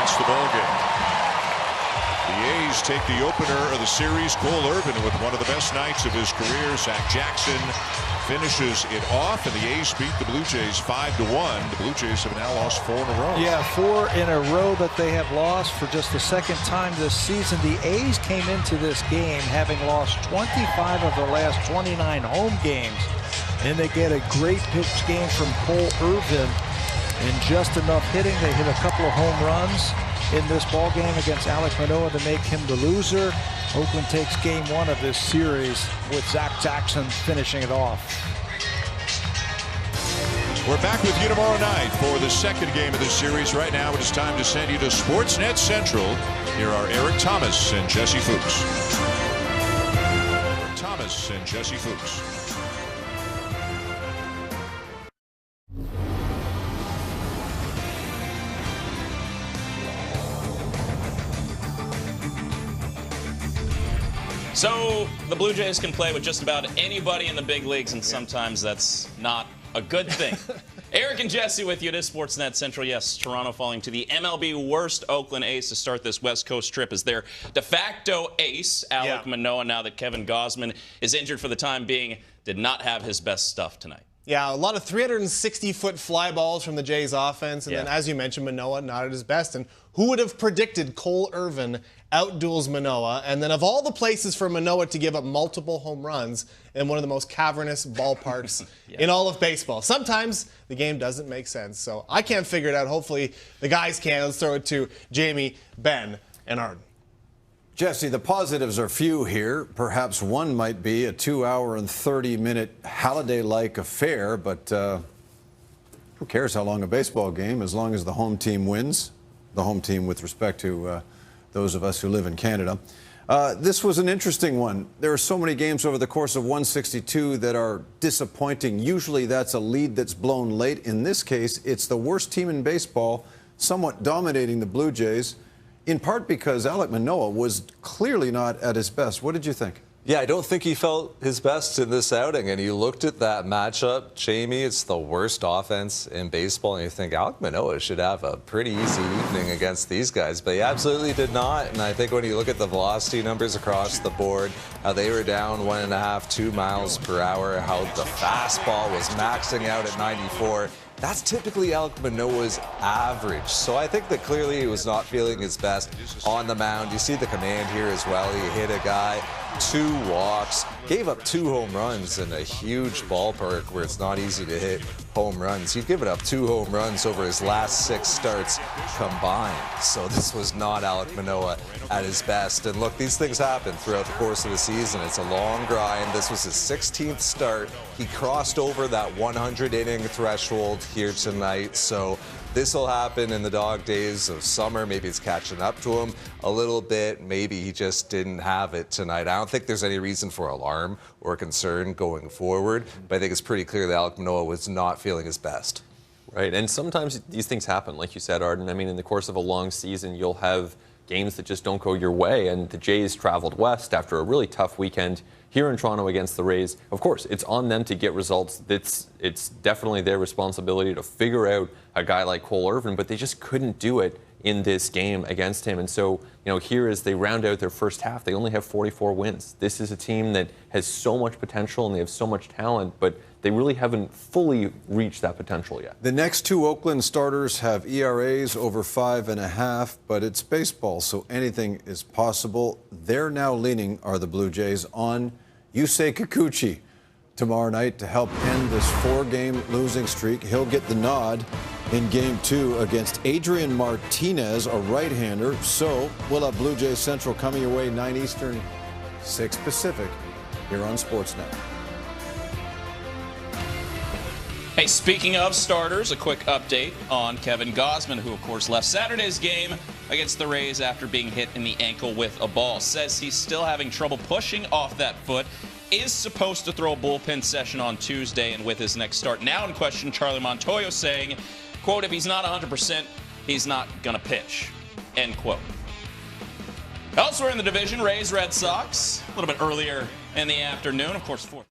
That's the ball game. The A's take the opener of the series. Cole Irvin with one of the best nights of his career. Zach Jackson finishes it off, and the A's beat the Blue Jays 5-1. The Blue Jays have now lost 4 in a row. Yeah, 4 in a row that they have lost for just the second time this season. The A's came into this game having lost 25 of their last 29 home games, and they get a great pitch game from Cole Irvin and just enough hitting. They hit a couple of home runs in this ball game against Alek Manoah to make him the loser. Oakland takes game 1 of this series with Zach Jackson finishing it off. We're back with you tomorrow night for the second game of this series. Right now it is time to send you to Sportsnet Central. Here are Eric Thomas and Jesse Fuchs. Thomas and Jesse Fuchs. So the Blue Jays can play with just about anybody in the big leagues, and sometimes that's not a good thing. Eric and Jesse with you. It is Sportsnet Central. Yes, Toronto falling to the MLB worst Oakland A's to start this West Coast trip as their de facto ace, Alek Manoah, now that Kevin Gausman is injured for the time being, did not have his best stuff tonight. Yeah, a lot of 360-foot fly balls from the Jays offense. And then, as you mentioned, Manoah not at his best. And who would have predicted Cole Irvin outduels Manoah? And then of all the places for Manoah to give up multiple home runs in one of the most cavernous ballparks in all of baseball. Sometimes the game doesn't make sense. So I can't figure it out. Hopefully the guys can. Let's throw it to Jamie, Ben, and Arden. Jesse, the positives are few here. Perhaps one might be a 2-hour and 30-minute holiday-like affair, but who cares how long a baseball game, as long as the home team wins. The home team with respect to those of us who live in Canada. This was an interesting one. There are so many games over the course of 162 that are disappointing. Usually that's a lead that's blown late. In this case, it's the worst team in baseball, somewhat dominating the Blue Jays, in part because Alek Manoah was clearly not at his best. What did you think? Yeah, I don't think he felt his best in this outing. And you looked at that matchup, Jamie, it's the worst offense in baseball. And you think Alek Manoah should have a pretty easy evening against these guys. But he absolutely did not. And I think when you look at the velocity numbers across the board, how they were down 1.5, 2 miles per hour, how the fastball was maxing out at 94. That's typically Alek Manoah's average. So I think that clearly he was not feeling his best on the mound. You see the command here as well. He hit a guy, 2 walks, gave up 2 home runs in a huge ballpark where it's not easy to hit home runs. He'd given up 2 home runs over his last 6 starts combined. So this was not Alek Manoah at his best. And look, these things happen throughout the course of the season. It's a long grind. This was his 16th start. He crossed over that 100-inning threshold here tonight. So this will happen in the dog days of summer. Maybe it's catching up to him a little bit. Maybe he just didn't have it tonight. I don't think there's any reason for alarm or concern going forward, but I think it's pretty clear that Alek Manoah was not feeling his best. Right, and sometimes these things happen, like you said, Arden. I mean, in the course of a long season, you'll have games that just don't go your way, and the Jays traveled west after a really tough weekend here in Toronto against the Rays. Of course, it's on them to get results. It's definitely their responsibility to figure out a guy like Cole Irvin, but they just couldn't do it in this game against him. And so, you know, here as they round out their first half, they only have 44 wins. This is a team that has so much potential and they have so much talent, but they really haven't fully reached that potential yet. The next 2 Oakland starters have ERAs over 5.5, but it's baseball, so anything is possible. They're now leaning, are the Blue Jays, on Yusei Kikuchi tomorrow night to help end this 4-game losing streak. He'll get the nod in Game 2 against Adrian Martinez, a right-hander. So we'll have Blue Jays Central coming your way 9 Eastern, 6 Pacific, here on Sportsnet. Hey, speaking of starters, a quick update on Kevin Gausman, who, of course, left Saturday's game against the Rays after being hit in the ankle with a ball. Says he's still having trouble pushing off that foot. Is supposed to throw a bullpen session on Tuesday and with his next start. Now in question, Charlie Montoyo saying, quote, if he's not 100%, he's not going to pitch, end quote. Elsewhere in the division, Rays, Red Sox, a little bit earlier in the afternoon, of course, 4.